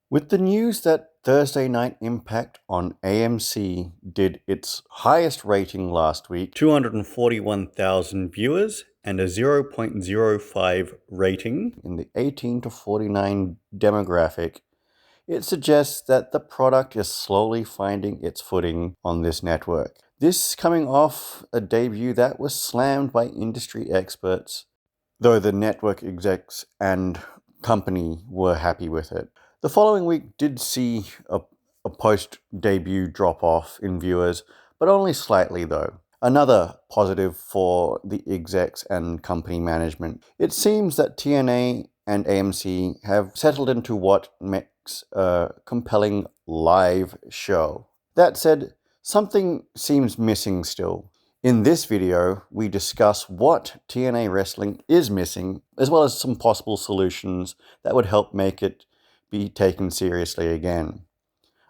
With the news that Thursday Night Impact on AMC did its highest rating last week, 241,000 viewers and a 0.05 rating in the 18 to 49 demographic, it suggests that the product is slowly finding its footing on this network. This coming off a debut that was slammed by industry experts, though the network execs and company were happy with it. The following week did see a post-debut drop-off in viewers, but only slightly though. Another positive for the execs and company management. It seems that TNA and AMC have settled into what makes a compelling live show. That said, something seems missing still. In this video, we discuss what TNA Wrestling is missing, as well as some possible solutions that would help make it be taken seriously again.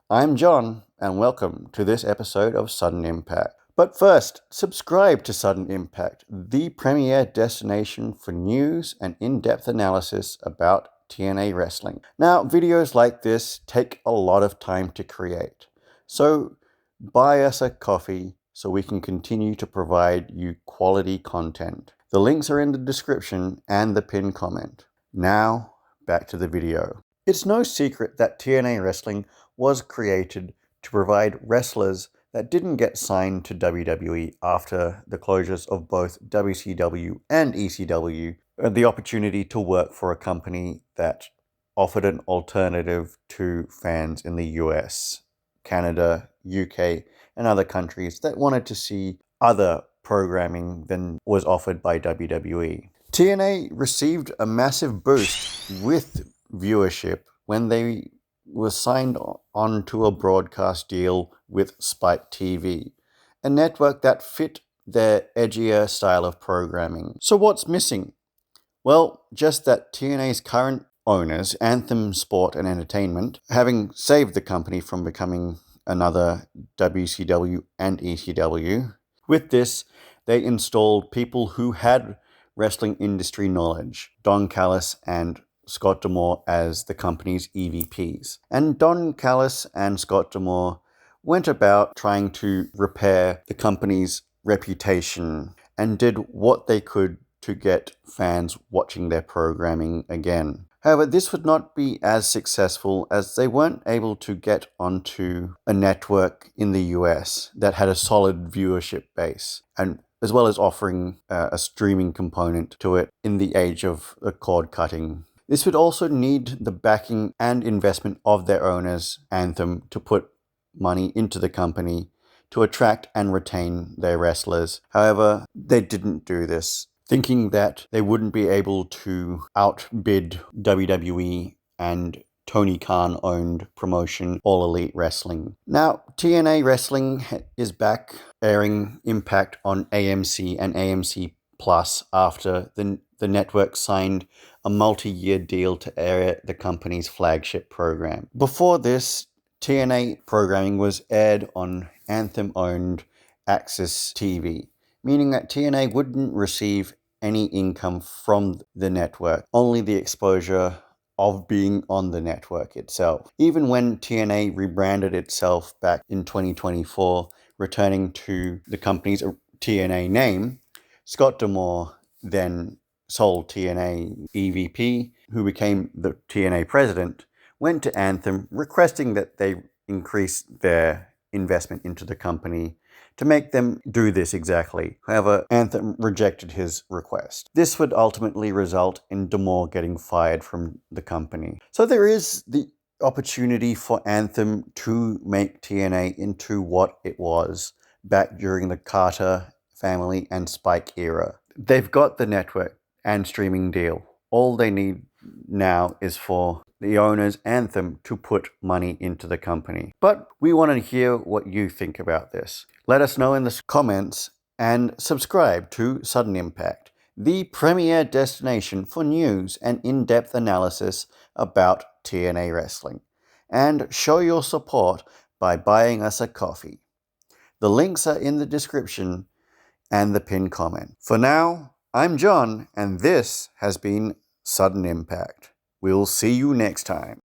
I'm John, and welcome to this episode of Sudden Impact. But first, subscribe to Sudden Impact, the premier destination for news and in-depth analysis about TNA Wrestling. Now, videos like this take a lot of time to create, so buy us a coffee so we can continue to provide you quality content. The links are in the description and the pinned comment. Now, back to the video. It's no secret that TNA Wrestling was created to provide wrestlers that didn't get signed to WWE after the closures of both WCW and ECW the opportunity to work for a company that offered an alternative to fans in the US, Canada, UK, and other countries that wanted to see other programming than was offered by WWE. TNA received a massive boost with viewership when they were signed on to a broadcast deal with Spike TV, a network that fit their edgier style of programming. So what's missing? Well, just that TNA's current owners, Anthem Sport and Entertainment, having saved the company from becoming another WCW and ECW, with this, they installed people who had wrestling industry knowledge, Don Callis and Scott D'Amore as the company's EVPs. And Don Callis and Scott D'Amore went about trying to repair the company's reputation and did what they could to get fans watching their programming again. However, this would not be as successful as they weren't able to get onto a network in the US that had a solid viewership base, and as well as offering a streaming component to it in the age of cord cutting. This would also need the backing and investment of their owners, Anthem, to put money into the company to attract and retain their wrestlers. However, they didn't do this, thinking that they wouldn't be able to outbid WWE and Tony Khan-owned promotion All Elite Wrestling. Now, TNA Wrestling is back airing Impact on AMC and AMC Plus after the network signed a multi-year deal to air the company's flagship program. Before this, TNA programming was aired on Anthem-owned Access TV, meaning that TNA wouldn't receive any income from the network, only the exposure of being on the network itself. Even when TNA rebranded itself back in 2024, returning to the company's TNA name, Scott D'Amore then sold TNA EVP, who became the TNA president, went to Anthem requesting that they increase their investment into the company to make them do this exactly. However, Anthem rejected his request. This would ultimately result in D'Amore getting fired from the company. So there is the opportunity for Anthem to make TNA into what it was back during the Carter family and Spike era. They've got the network and streaming deal. All they need now is for the owners, Anthem, to put money into the company. But we want to hear what you think about this. Let us know in the comments and subscribe to Sudden Impact, the premier destination for news and in-depth analysis about TNA Wrestling. And show your support by buying us a coffee. The links are in the description and the pinned comment. For now, I'm John, and this has been Sudden Impact. We'll see you next time.